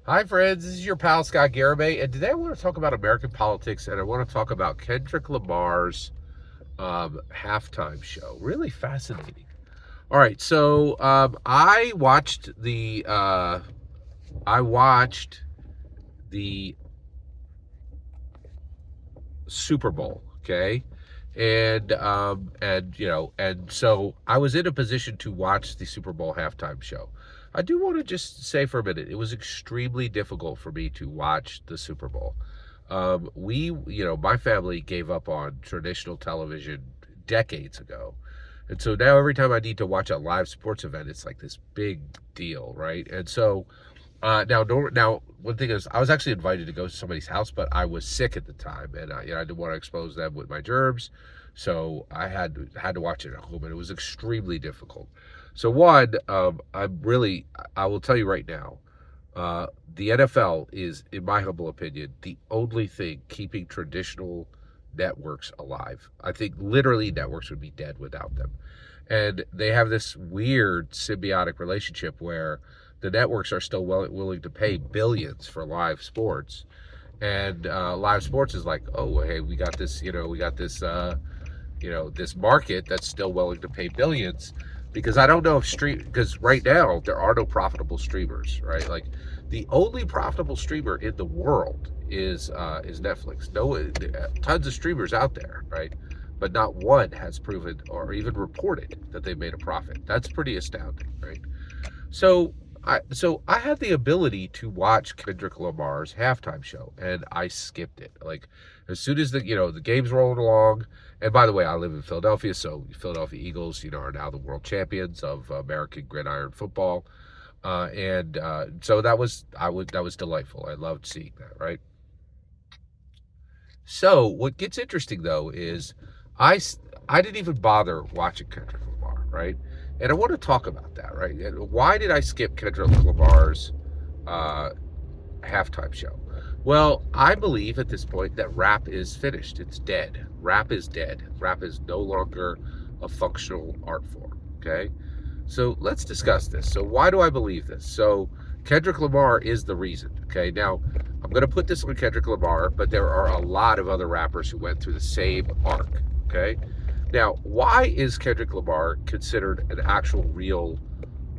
Hi, friends. This is your pal Scott Garibay, and today I want to talk about American politics, and I want to talk about Kendrick Lamar's halftime show. Really fascinating. All right, so I watched the Super Bowl. Okay, and so I was in a position to watch the Super Bowl halftime show. I do want to just say for a minute, it was extremely difficult for me to watch the Super Bowl. My family gave up on traditional television decades ago. And so now every time I need to watch a live sports event, it's like this big deal, right? And so now, one thing is, I was actually invited to go to somebody's house, but I was sick at the time, and I didn't want to expose them with my germs, so I had to watch it at home, and it was extremely difficult. So one, I will tell you right now, the NFL is, in my humble opinion, the only thing keeping traditional networks alive. I think literally networks would be dead without them. And they have this weird symbiotic relationship where the networks are still willing to pay billions for live sports. And live sports is like, oh, hey, this market that's still willing to pay billions, because I don't know if because right now there are no profitable streamers, right? Like the only profitable streamer in the world is Netflix. No, tons of streamers out there, right? But not one has proven or even reported that they made a profit. That's pretty astounding, right? So I had the ability to watch Kendrick Lamar's halftime show, and I skipped it. Like as soon as the game's rolling along. And by the way, I live in Philadelphia, so Philadelphia Eagles, are now the world champions of American gridiron football. So that was delightful. I loved seeing that, right? So what gets interesting though is I I didn't even bother watching Kendrick Lamar, right? And I want to talk about that, right? And why did I skip Kendrick Lamar's uh, halftime show? Well, I believe at this point that rap is finished. It's dead. Rap is dead. Rap is no longer a functional art form. Okay. So let's discuss this. So why do I believe this? So Kendrick Lamar is the reason. Okay. Now I'm going to put this on Kendrick Lamar, but there are a lot of other rappers who went through the same arc. Okay. Now, why is Kendrick Lamar considered an actual real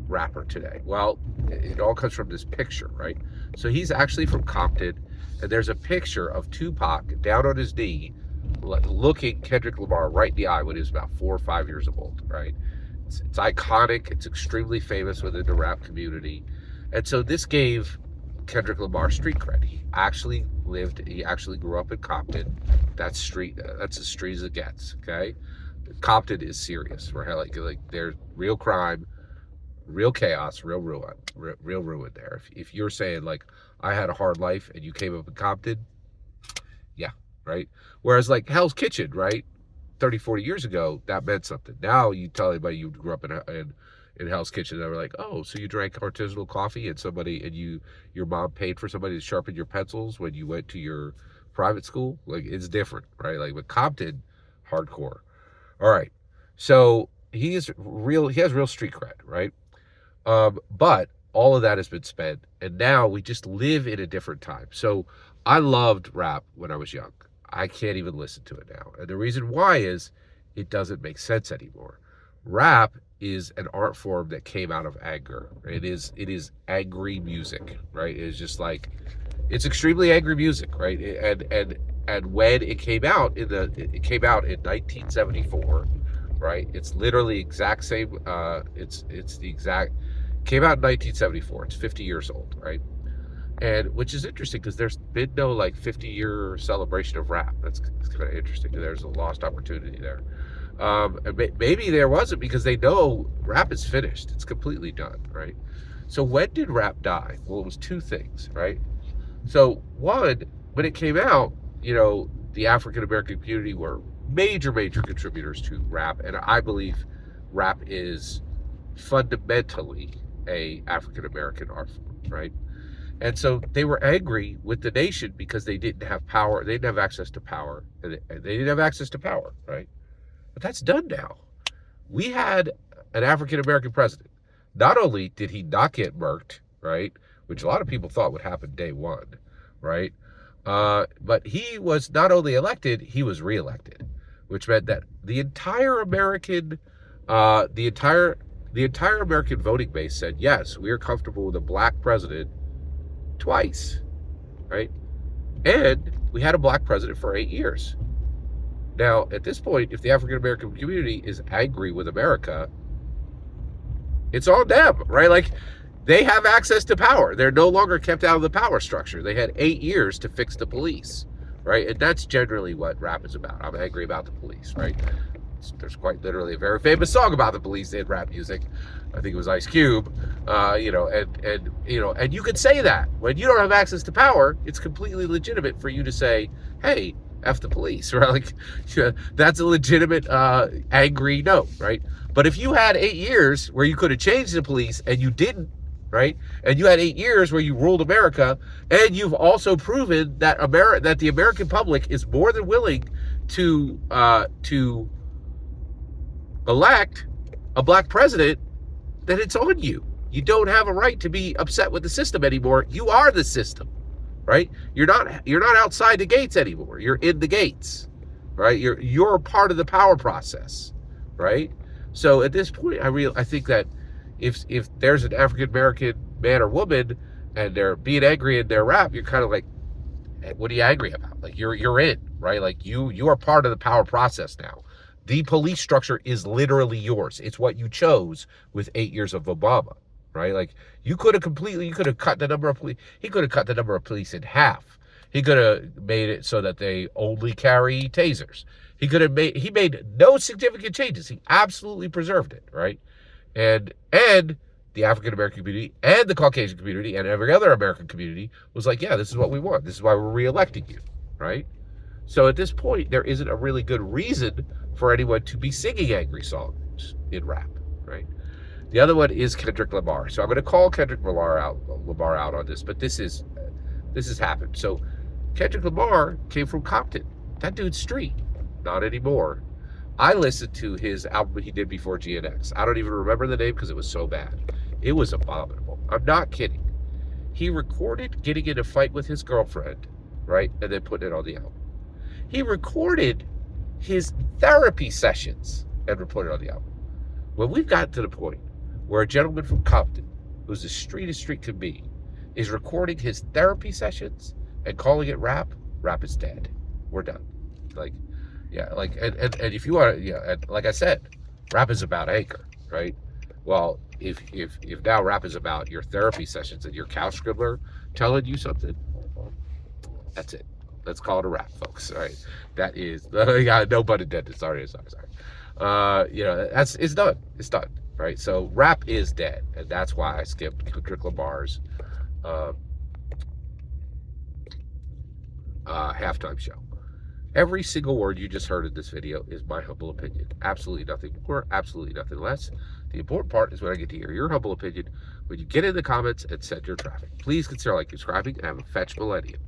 rapper today? Well, it all comes from this picture, right? So he's actually from Compton, and there's a picture of Tupac down on his knee, looking Kendrick Lamar right in the eye when he was about 4 or 5 years old, right? It's iconic. It's extremely famous within the rap community, and so this gave Kendrick Lamar street cred. He actually grew up in Compton. That's street. That's as street as it gets. Okay, Compton is serious. Right, like there's real crime, real chaos, real ruin there. If you're saying like I had a hard life and you came up in Compton, yeah, right. Whereas like Hell's Kitchen, right, 30, 40 years ago, that meant something. Now you tell anybody you grew up in Hell's Kitchen, they were like, oh, so you drank artisanal coffee and your mom paid for somebody to sharpen your pencils when you went to your private school. Like it's different, right? Like with Compton, hardcore. All right, so he has real street cred, right? But all of that has been spent, and now we just live in a different time. So I loved rap when I was young. I can't even listen to it now. And the reason why is it doesn't make sense anymore. Rap is an art form that came out of anger. It is angry music, right? It's just like it's extremely angry music, right? And when it came out in 1974, right? It's literally exact same. It's the exact came out in 1974. It's 50 years old, right? And which is interesting because there's been no like 50-year celebration of rap. It's kind of interesting. There's a lost opportunity there. And maybe there wasn't because they know rap is finished. It's completely done, right? So when did rap die? Well, it was two things, right? So one, when it came out, the African American community were major contributors to rap, and I believe rap is fundamentally a African American art form, right? And so they were angry with the nation because they didn't have power, they didn't have access to power, and they didn't have access to power, right? But that's done now. We had an African American president. Not only did he not get murked, right? which a lot of people thought would happen day one, right? But he was not only elected, he was reelected, which meant that the entire American, uh, the entire the entire American voting base said yes, we are comfortable with a black president twice, right? And we had a black president for 8 years. Now, at this point, if the African American community is angry with America, it's on them, right? Like, they have access to power. They're no longer kept out of the power structure. They had 8 years to fix the police, right? And that's generally what rap is about. I'm angry about the police, right? There's quite literally a very famous song about the police in rap music. I think it was Ice Cube, and you could say that when you don't have access to power, it's completely legitimate for you to say, "Hey, F the police," right? Like, that's a legitimate angry note, right? But if you had 8 years where you could have changed the police and you didn't, right? And you had 8 years where you ruled America, and you've also proven that that the American public is more than willing to elect a black president, then it's on you. You don't have a right to be upset with the system anymore. You are the system, right? You're not outside the gates anymore. You're in the gates, right? You're part of the power process, right? So at this point, I think that if there's an African American man or woman and they're being angry in their rap, you're kind of like, hey, what are you angry about? Like, you're in, right? Like, you are part of the power process now. The police structure is literally yours. It's what you chose with 8 years of Obama, right? Like, you could have cut the number of police. He could have cut the number of police in half. He could have made it so that they only carry tasers. He made no significant changes. He absolutely preserved it, right? And the African American community and the Caucasian community and every other American community was like, yeah, this is what we want. This is why we're reelecting you, right? So at this point, there isn't a really good reason for anyone to be singing angry songs in rap, right? The other one is Kendrick Lamar. So I'm going to call Kendrick Lamar out on this, but this has happened. So Kendrick Lamar came from Compton. That dude's street. Not anymore. I listened to his album he did before GNX. I don't even remember the name because it was so bad. It was abominable. I'm not kidding. He recorded getting in a fight with his girlfriend, right? And then putting it on the album. He recorded his therapy sessions and put it on the album. When we've gotten to the point where a gentleman from Compton, who's as street can be, is recording his therapy sessions and calling it rap, rap is dead. We're done. Like, yeah, like, and if you want to, yeah, and like I said, rap is about anger, right? Well, if now rap is about your therapy sessions and your couch scribbler telling you something, that's it. Let's call it a wrap, folks. All right, that is no pun intended. Sorry. It's done. It's done. Right. So rap is dead, and that's why I skipped Kendrick Lamar's halftime show. Every single word you just heard in this video is my humble opinion. Absolutely nothing more. Absolutely nothing less. The important part is when I get to hear your humble opinion when you get in the comments and send your traffic. Please consider subscribing and have a fetch millennium.